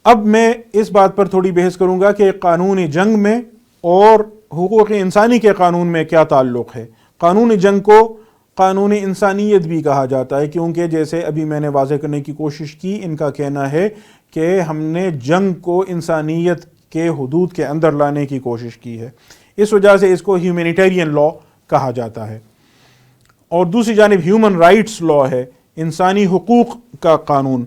اب میں اس بات پر تھوڑی بحث کروں گا کہ قانون جنگ میں اور حقوق انسانی کے قانون میں کیا تعلق ہے۔ قانون جنگ کو قانون انسانیت بھی کہا جاتا ہے، کیونکہ جیسے ابھی میں نے واضح کرنے کی کوشش کی، ان کا کہنا ہے کہ ہم نے جنگ کو انسانیت کے حدود کے اندر لانے کی کوشش کی ہے، اس وجہ سے اس کو ہیومینیٹیرین لا کہا جاتا ہے۔ اور دوسری جانب ہیومن رائٹس لا ہے، انسانی حقوق کا قانون۔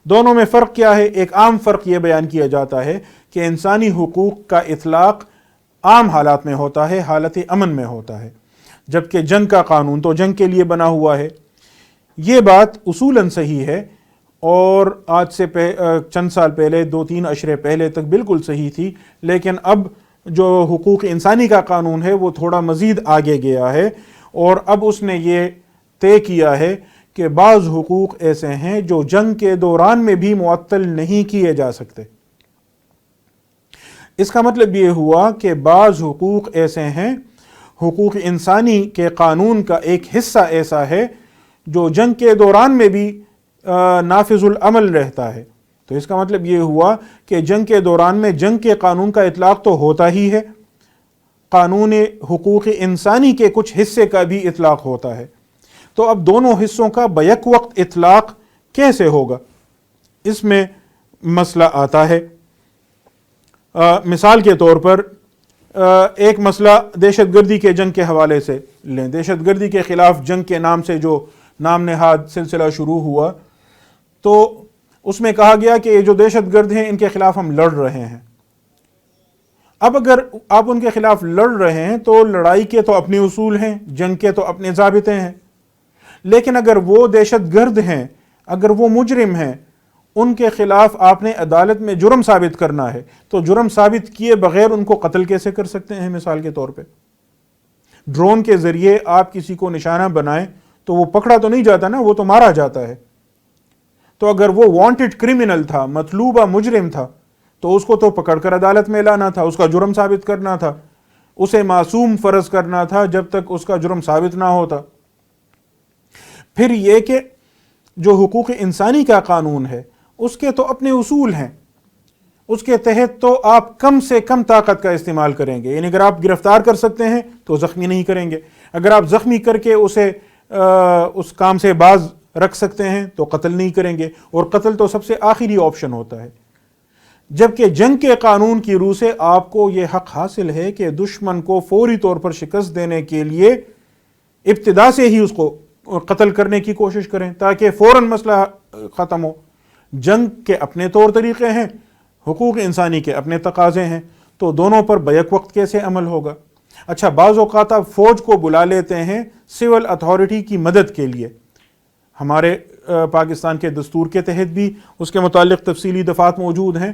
دونوں میں فرق کیا ہے؟ ایک عام فرق یہ بیان کیا جاتا ہے کہ انسانی حقوق کا اطلاق عام حالات میں ہوتا ہے، حالت امن میں ہوتا ہے، جبکہ جنگ کا قانون تو جنگ کے لیے بنا ہوا ہے۔ یہ بات اصولاً صحیح ہے، اور آج سے چند سال پہلے، 2-3 عشرے پہلے تک بالکل صحیح تھی، لیکن اب جو حقوق انسانی کا قانون ہے وہ تھوڑا مزید آگے گیا ہے، اور اب اس نے یہ طے کیا ہے کہ بعض حقوق ایسے ہیں جو جنگ کے دوران میں بھی معطل نہیں کیے جا سکتے۔ اس کا مطلب یہ ہوا کہ بعض حقوق ایسے ہیں، حقوق انسانی کے قانون کا ایک حصہ ایسا ہے جو جنگ کے دوران میں بھی نافذ العمل رہتا ہے۔ تو اس کا مطلب یہ ہوا کہ جنگ کے دوران میں جنگ کے قانون کا اطلاق تو ہوتا ہی ہے، قانون حقوق انسانی کے کچھ حصے کا بھی اطلاق ہوتا ہے۔ تو اب دونوں حصوں کا بیک وقت اطلاق کیسے ہوگا؟ اس میں مسئلہ آتا ہے۔ مثال کے طور پر ایک مسئلہ دہشت گردی کے جنگ کے حوالے سے لیں۔ دہشت گردی کے خلاف جنگ کے نام سے جو نام نہاد سلسلہ شروع ہوا، تو اس میں کہا گیا کہ یہ جو دہشت گرد ہیں ان کے خلاف ہم لڑ رہے ہیں۔ اب اگر آپ ان کے خلاف لڑ رہے ہیں تو لڑائی کے تو اپنے اصول ہیں، جنگ کے تو اپنے ضابطے ہیں، لیکن اگر وہ دہشت گرد ہیں، اگر وہ مجرم ہیں، ان کے خلاف آپ نے عدالت میں جرم ثابت کرنا ہے، تو جرم ثابت کیے بغیر ان کو قتل کیسے کر سکتے ہیں؟ مثال کے طور پہ ڈرون کے ذریعے آپ کسی کو نشانہ بنائیں تو وہ پکڑا تو نہیں جاتا نا، وہ تو مارا جاتا ہے۔ تو اگر وہ وانٹڈ کرمنل تھا، مطلوبہ مجرم تھا، تو اس کو تو پکڑ کر عدالت میں لانا تھا، اس کا جرم ثابت کرنا تھا، اسے معصوم فرض کرنا تھا جب تک اس کا جرم ثابت نہ ہوتا۔ پھر یہ کہ جو حقوق انسانی کا قانون ہے اس کے تو اپنے اصول ہیں، اس کے تحت تو آپ کم سے کم طاقت کا استعمال کریں گے، یعنی اگر آپ گرفتار کر سکتے ہیں تو زخمی نہیں کریں گے، اگر آپ زخمی کر کے اسے اس کام سے باز رکھ سکتے ہیں تو قتل نہیں کریں گے، اور قتل تو سب سے آخری آپشن ہوتا ہے۔ جبکہ جنگ کے قانون کی روح سے آپ کو یہ حق حاصل ہے کہ دشمن کو فوری طور پر شکست دینے کے لیے ابتدا سے ہی اس کو قتل کرنے کی کوشش کریں تاکہ فوراً مسئلہ ختم ہو۔ جنگ کے اپنے طور طریقے ہیں، حقوق انسانی کے اپنے تقاضے ہیں، تو دونوں پر بیک وقت کیسے عمل ہوگا؟ اچھا، بعض اوقات آپ فوج کو بلا لیتے ہیں سول اتھارٹی کی مدد کے لیے، ہمارے پاکستان کے دستور کے تحت بھی اس کے متعلق تفصیلی دفعات موجود ہیں،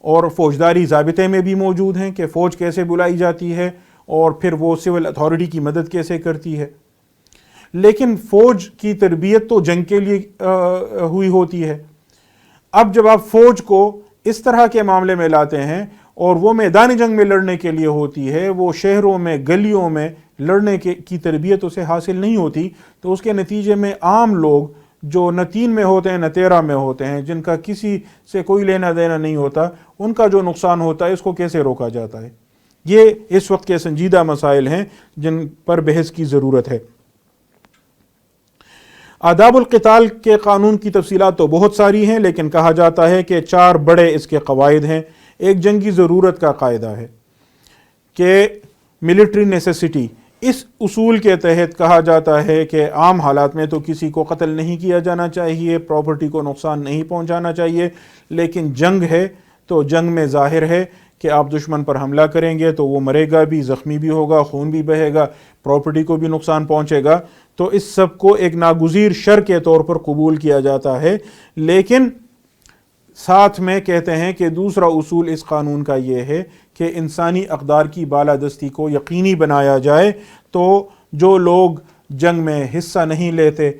اور فوجداری ضابطے میں بھی موجود ہیں کہ فوج کیسے بلائی جاتی ہے اور پھر وہ سول اتھارٹی کی مدد کیسے کرتی ہے۔ لیکن فوج کی تربیت تو جنگ کے لیے ہوئی ہوتی ہے۔ اب جب آپ فوج کو اس طرح کے معاملے میں لاتے ہیں اور وہ میدان جنگ میں لڑنے کے لیے ہوتی ہے، وہ شہروں میں گلیوں میں لڑنے کی تربیت اسے حاصل نہیں ہوتی، تو اس کے نتیجے میں عام لوگ جو نہ 3 میں ہوتے ہیں نہ 13 میں ہوتے ہیں، جن کا کسی سے کوئی لینا دینا نہیں ہوتا، ان کا جو نقصان ہوتا ہے اس کو کیسے روکا جاتا ہے؟ یہ اس وقت کے سنجیدہ مسائل ہیں جن پر بحث کی ضرورت ہے۔ آداب القتال کے قانون کی تفصیلات تو بہت ساری ہیں، لیکن کہا جاتا ہے کہ 4 بڑے اس کے قواعد ہیں۔ ایک جنگی ضرورت کا قاعدہ ہے کہ ملٹری نیسیسٹی، اس اصول کے تحت کہا جاتا ہے کہ عام حالات میں تو کسی کو قتل نہیں کیا جانا چاہیے، پراپرٹی کو نقصان نہیں پہنچانا چاہیے، لیکن جنگ ہے تو جنگ میں ظاہر ہے کہ آپ دشمن پر حملہ کریں گے تو وہ مرے گا بھی، زخمی بھی ہوگا، خون بھی بہے گا، پراپرٹی کو بھی نقصان پہنچے گا، تو اس سب کو ایک ناگزیر شر کے طور پر قبول کیا جاتا ہے۔ لیکن ساتھ میں کہتے ہیں کہ دوسرا اصول اس قانون کا یہ ہے کہ انسانی اقدار کی بالادستی کو یقینی بنایا جائے، تو جو لوگ جنگ میں حصہ نہیں لیتے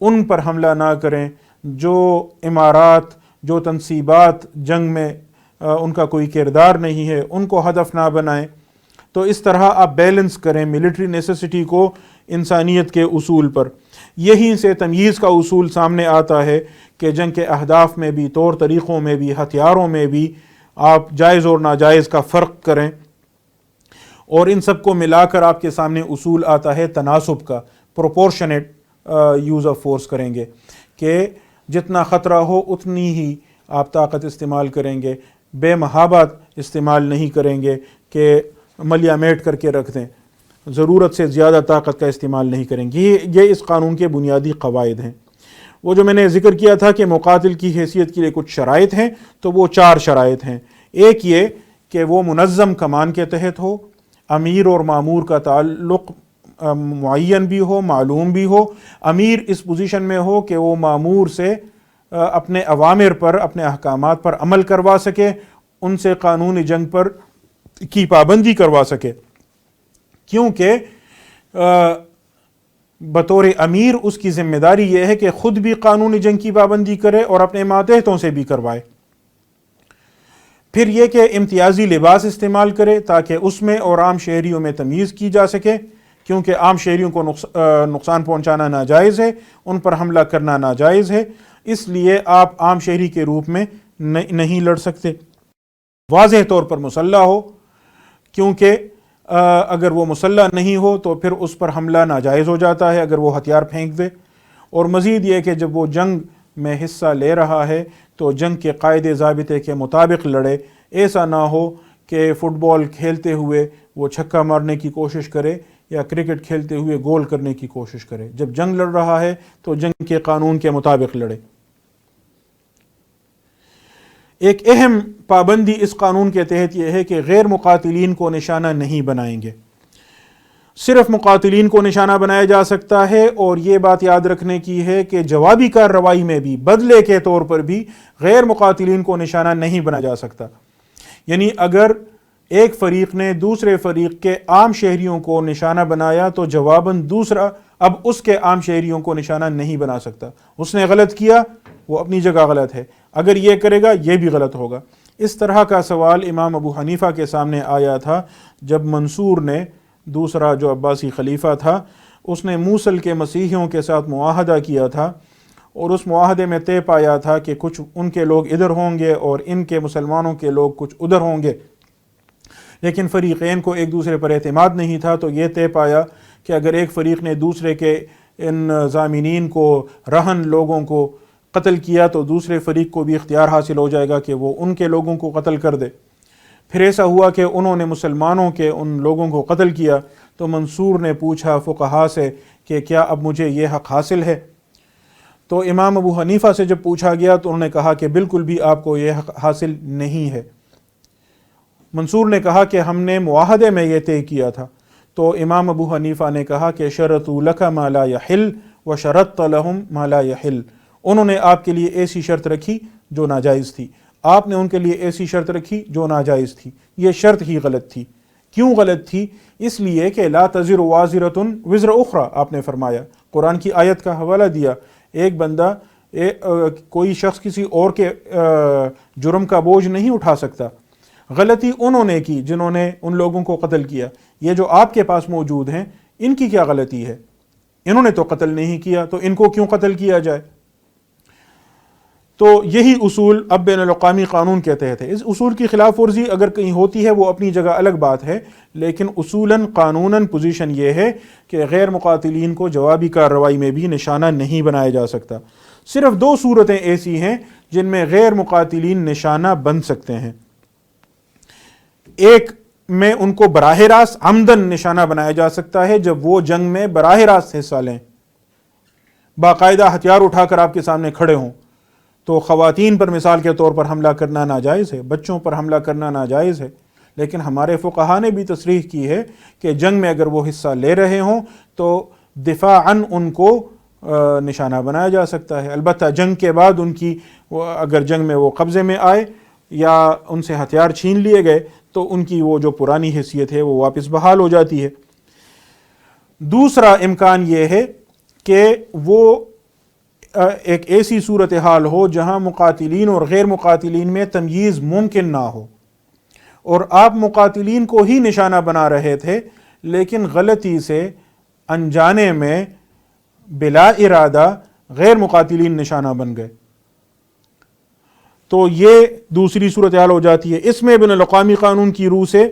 ان پر حملہ نہ کریں، جو امارات، جو تنصیبات جنگ میں ان کا کوئی کردار نہیں ہے ان کو ہدف نہ بنائیں۔ تو اس طرح آپ بیلنس کریں ملٹری نیسیسٹی کو انسانیت کے اصول پر۔ یہیں سے تمییز کا اصول سامنے آتا ہے کہ جنگ کے اہداف میں بھی، طور طریقوں میں بھی، ہتھیاروں میں بھی آپ جائز اور ناجائز کا فرق کریں، اور ان سب کو ملا کر آپ کے سامنے اصول آتا ہے تناسب کا، پروپورشنیٹ یوز آف فورس کریں گے کہ جتنا خطرہ ہو اتنی ہی آپ طاقت استعمال کریں گے، بے محابت استعمال نہیں کریں گے کہ ملیا میٹ کر کے رکھ دیں، ضرورت سے زیادہ طاقت کا استعمال نہیں کریں گے۔ یہ اس قانون کے بنیادی قواعد ہیں۔ وہ جو میں نے ذکر کیا تھا کہ مقاتل کی حیثیت کے لیے کچھ شرائط ہیں، تو وہ 4 شرائط ہیں۔ ایک یہ کہ وہ منظم کمان کے تحت ہو، امیر اور مامور کا تعلق معین بھی ہو، معلوم بھی ہو، امیر اس پوزیشن میں ہو کہ وہ مامور سے اپنے اوامر پر، اپنے احکامات پر عمل کروا سکے، ان سے قانون جنگ پر کی پابندی کروا سکے، کیونکہ بطور امیر اس کی ذمہ داری یہ ہے کہ خود بھی قانون جنگ کی پابندی کرے اور اپنے ماتحتوں سے بھی کروائے۔ پھر یہ کہ امتیازی لباس استعمال کرے تاکہ اس میں اور عام شہریوں میں تمیز کی جا سکے، کیونکہ عام شہریوں کو نقصان پہنچانا ناجائز ہے، ان پر حملہ کرنا ناجائز ہے، اس لیے آپ عام شہری کے روپ میں نہیں لڑ سکتے۔ واضح طور پر مسلح ہو، کیونکہ اگر وہ مسلح نہیں ہو تو پھر اس پر حملہ ناجائز ہو جاتا ہے اگر وہ ہتھیار پھینک دے۔ اور مزید یہ کہ جب وہ جنگ میں حصہ لے رہا ہے تو جنگ کے قاعدے ضابطے کے مطابق لڑے، ایسا نہ ہو کہ فٹ بال کھیلتے ہوئے وہ چھکا مارنے کی کوشش کرے یا کرکٹ کھیلتے ہوئے گول کرنے کی کوشش کرے۔ جب جنگ لڑ رہا ہے تو جنگ کے قانون کے مطابق لڑے۔ ایک اہم پابندی اس قانون کے تحت یہ ہے کہ غیر مقاتلین کو نشانہ نہیں بنائیں گے، صرف مقاتلین کو نشانہ بنایا جا سکتا ہے۔ اور یہ بات یاد رکھنے کی ہے کہ جوابی کارروائی میں بھی، بدلے کے طور پر بھی غیر مقاتلین کو نشانہ نہیں بنایا جا سکتا۔ یعنی اگر ایک فریق نے دوسرے فریق کے عام شہریوں کو نشانہ بنایا تو جواباً دوسرا اب اس کے عام شہریوں کو نشانہ نہیں بنا سکتا۔ اس نے غلط کیا، وہ اپنی جگہ غلط ہے، اگر یہ کرے گا یہ بھی غلط ہوگا۔ اس طرح کا سوال امام ابو حنیفہ کے سامنے آیا تھا جب منصور نے، دوسرا جو عباسی خلیفہ تھا، اس نے موصل کے مسیحیوں کے ساتھ معاہدہ کیا تھا، اور اس معاہدے میں طے پایا تھا کہ کچھ ان کے لوگ ادھر ہوں گے اور ان کے مسلمانوں کے لوگ کچھ ادھر ہوں گے، لیکن فریقین کو ایک دوسرے پر اعتماد نہیں تھا، تو یہ طے پایا کہ اگر ایک فریق نے دوسرے کے ان ضامنین کو، رہن لوگوں کو قتل کیا تو دوسرے فریق کو بھی اختیار حاصل ہو جائے گا کہ وہ ان کے لوگوں کو قتل کر دے۔ پھر ایسا ہوا کہ انہوں نے مسلمانوں کے ان لوگوں کو قتل کیا، تو منصور نے پوچھا فقہا سے کہ کیا اب مجھے یہ حق حاصل ہے؟ تو امام ابو حنیفہ سے جب پوچھا گیا تو انہوں نے کہا کہ بالکل بھی آپ کو یہ حق حاصل نہیں ہے۔ منصور نے کہا کہ ہم نے معاہدے میں یہ طے کیا تھا، تو امام ابو حنیفہ نے کہا کہ شرطوا لک ما لا یحل وشرطت لهم ما لا يحل، انہوں نے آپ کے لیے ایسی شرط رکھی جو ناجائز تھی، آپ نے ان کے لیے ایسی شرط رکھی جو ناجائز تھی، یہ شرط ہی غلط تھی۔ کیوں غلط تھی؟ اس لیے کہ لا تزر وازرۃ وزر اخرى، آپ نے فرمایا، قرآن کی آیت کا حوالہ دیا، ایک بندہ کوئی شخص کسی اور کے جرم کا بوجھ نہیں اٹھا سکتا۔ غلطی انہوں نے کی جنہوں نے ان لوگوں کو قتل کیا، یہ جو آپ کے پاس موجود ہیں ان کی کیا غلطی ہے؟ انہوں نے تو قتل نہیں کیا، تو ان کو کیوں قتل کیا جائے؟ تو یہی اصول اب بین الاقوامی قانون کے تحت ہے۔ اس اصول کی خلاف ورزی اگر کہیں ہوتی ہے وہ اپنی جگہ الگ بات ہے، لیکن اصولاً قانوناً پوزیشن یہ ہے کہ غیر مقاتلین کو جوابی کارروائی میں بھی نشانہ نہیں بنایا جا سکتا۔ صرف دو صورتیں ایسی ہیں جن میں غیر مقاتلین نشانہ بن سکتے ہیں، ایک میں ان کو براہ راست عمدن نشانہ بنایا جا سکتا ہے جب وہ جنگ میں براہ راست حصہ لیں، باقاعدہ ہتھیار اٹھا کر آپ کے سامنے کھڑے ہوں، تو خواتین پر مثال کے طور پر حملہ کرنا ناجائز ہے، بچوں پر حملہ کرنا ناجائز ہے، لیکن ہمارے فقہا نے بھی تصریح کی ہے کہ جنگ میں اگر وہ حصہ لے رہے ہوں تو دفاعاً ان کو نشانہ بنایا جا سکتا ہے۔ البتہ جنگ کے بعد ان کی اگر جنگ میں وہ قبضے میں آئے یا ان سے ہتھیار چھین لیے گئے تو ان کی وہ جو پرانی حیثیت ہے وہ واپس بحال ہو جاتی ہے۔ دوسرا امکان یہ ہے کہ وہ ایک ایسی صورتحال ہو جہاں مقاتلین اور غیر مقاتلین میں تمییز ممکن نہ ہو، اور آپ مقاتلین کو ہی نشانہ بنا رہے تھے لیکن غلطی سے انجانے میں بلا ارادہ غیر مقاتلین نشانہ بن گئے، تو یہ دوسری صورتحال ہو جاتی ہے۔ اس میں بین الاقوامی قانون کی روح سے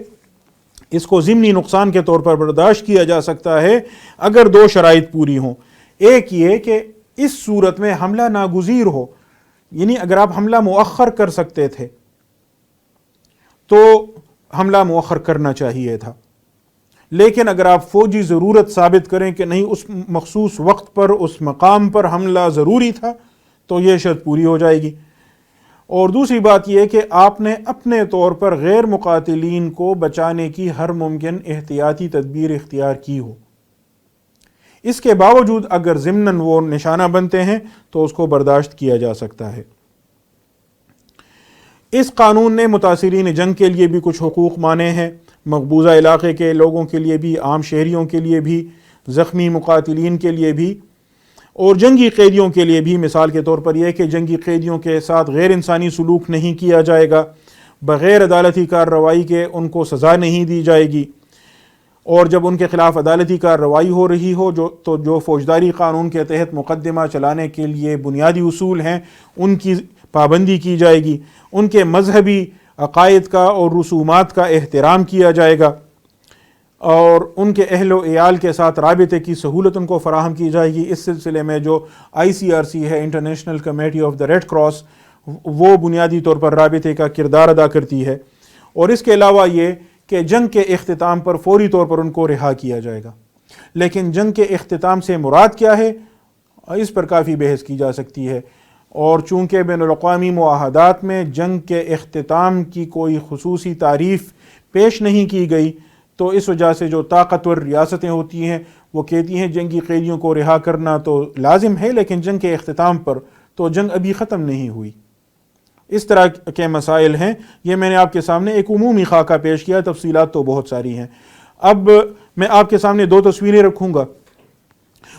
اس کو ضمنی نقصان کے طور پر برداشت کیا جا سکتا ہے اگر دو شرائط پوری ہوں۔ ایک یہ کہ اس صورت میں حملہ ناگزیر ہو، یعنی اگر آپ حملہ مؤخر کر سکتے تھے تو حملہ مؤخر کرنا چاہیے تھا، لیکن اگر آپ فوجی ضرورت ثابت کریں کہ نہیں اس مخصوص وقت پر اس مقام پر حملہ ضروری تھا تو یہ شرط پوری ہو جائے گی۔ اور دوسری بات یہ کہ آپ نے اپنے طور پر غیر مقاتلین کو بچانے کی ہر ممکن احتیاطی تدبیر اختیار کی ہو، اس کے باوجود اگر ضمناً وہ نشانہ بنتے ہیں تو اس کو برداشت کیا جا سکتا ہے۔ اس قانون نے متاثرین جنگ کے لیے بھی کچھ حقوق مانے ہیں، مقبوضہ علاقے کے لوگوں کے لیے بھی، عام شہریوں کے لیے بھی، زخمی مقاتلین کے لیے بھی، اور جنگی قیدیوں کے لیے بھی۔ مثال کے طور پر یہ کہ جنگی قیدیوں کے ساتھ غیر انسانی سلوک نہیں کیا جائے گا، بغیر عدالتی کارروائی کے ان کو سزا نہیں دی جائے گی، اور جب ان کے خلاف عدالتی کارروائی ہو رہی ہو تو جو فوجداری قانون کے تحت مقدمہ چلانے کے لیے بنیادی اصول ہیں ان کی پابندی کی جائے گی، ان کے مذہبی عقائد کا اور رسومات کا احترام کیا جائے گا، اور ان کے اہل و عیال کے ساتھ رابطے کی سہولت ان کو فراہم کی جائے گی۔ اس سلسلے میں جو ICRC ہے، international committee of the red cross, وہ بنیادی طور پر رابطے کا کردار ادا کرتی ہے۔ اور اس کے علاوہ یہ کہ جنگ کے اختتام پر فوری طور پر ان کو رہا کیا جائے گا، لیکن جنگ کے اختتام سے مراد کیا ہے اس پر کافی بحث کی جا سکتی ہے، اور چونکہ بین الاقوامی معاہدات میں جنگ کے اختتام کی کوئی خصوصی تعریف پیش نہیں کی گئی، تو اس وجہ سے جو طاقتور ریاستیں ہوتی ہیں وہ کہتی ہیں جنگی قیدیوں کو رہا کرنا تو لازم ہے، لیکن جنگ کے اختتام پر تو جنگ ابھی ختم نہیں ہوئی۔ اس طرح کے مسائل ہیں۔ یہ میں نے آپ کے سامنے ایک عمومی خاکہ پیش کیا، تفصیلات تو بہت ساری ہیں۔ اب میں آپ کے سامنے دو تصویریں رکھوں گا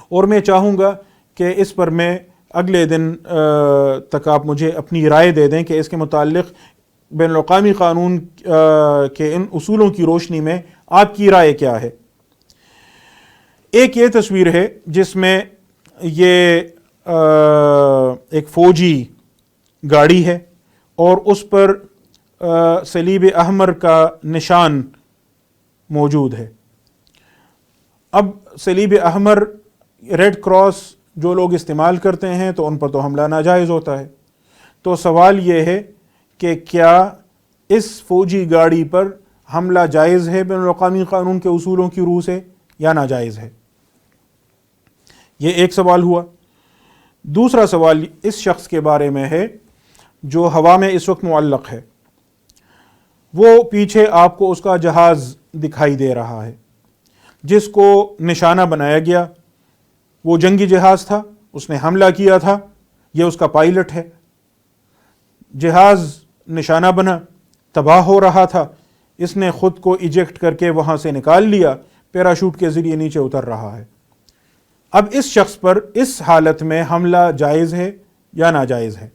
اور میں چاہوں گا کہ اس پر میں اگلے دن تک آپ مجھے اپنی رائے دے دیں کہ اس کے متعلق بین الاقوامی قانون کے ان اصولوں کی روشنی میں آپ کی رائے کیا ہے۔ ایک یہ تصویر ہے جس میں یہ ایک فوجی گاڑی ہے اور اس پر صلیب احمر کا نشان موجود ہے۔ اب صلیب احمر، ریڈ کراس جو لوگ استعمال کرتے ہیں تو ان پر تو حملہ ناجائز ہوتا ہے، تو سوال یہ ہے کہ کیا اس فوجی گاڑی پر حملہ جائز ہے بین الاقوامی قانون کے اصولوں کی روح سے یا ناجائز ہے؟ یہ ایک سوال ہوا۔ دوسرا سوال اس شخص کے بارے میں ہے جو ہوا میں اس وقت معلق ہے، وہ پیچھے آپ کو اس کا جہاز دکھائی دے رہا ہے جس کو نشانہ بنایا گیا وہ جنگی جہاز تھا، اس نے حملہ کیا تھا، یہ اس کا پائلٹ ہے، جہاز نشانہ بنا، تباہ ہو رہا تھا، اس نے خود کو ایجیکٹ کر کے وہاں سے نکال لیا، پیراشوٹ کے ذریعے نیچے اتر رہا ہے۔ اب اس شخص پر اس حالت میں حملہ جائز ہے یا ناجائز ہے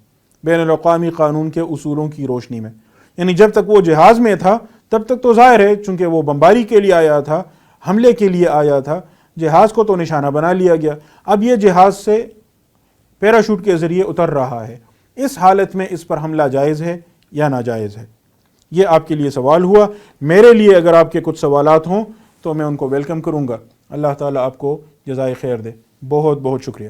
بین الاقوامی قانون کے اصولوں کی روشنی میں؟ یعنی جب تک وہ جہاز میں تھا تب تک تو ظاہر ہے، چونکہ وہ بمباری کے لیے آیا تھا، حملے کے لیے آیا تھا، جہاز کو تو نشانہ بنا لیا گیا، اب یہ جہاز سے پیراشوٹ کے ذریعے اتر رہا ہے، اس حالت میں اس پر حملہ جائز ہے یا ناجائز ہے؟ یہ آپ کے لیے سوال ہوا۔ میرے لیے اگر آپ کے کچھ سوالات ہوں تو میں ان کو ویلکم کروں گا۔ اللہ تعالیٰ آپ کو جزائے خیر دے۔ بہت بہت شکریہ۔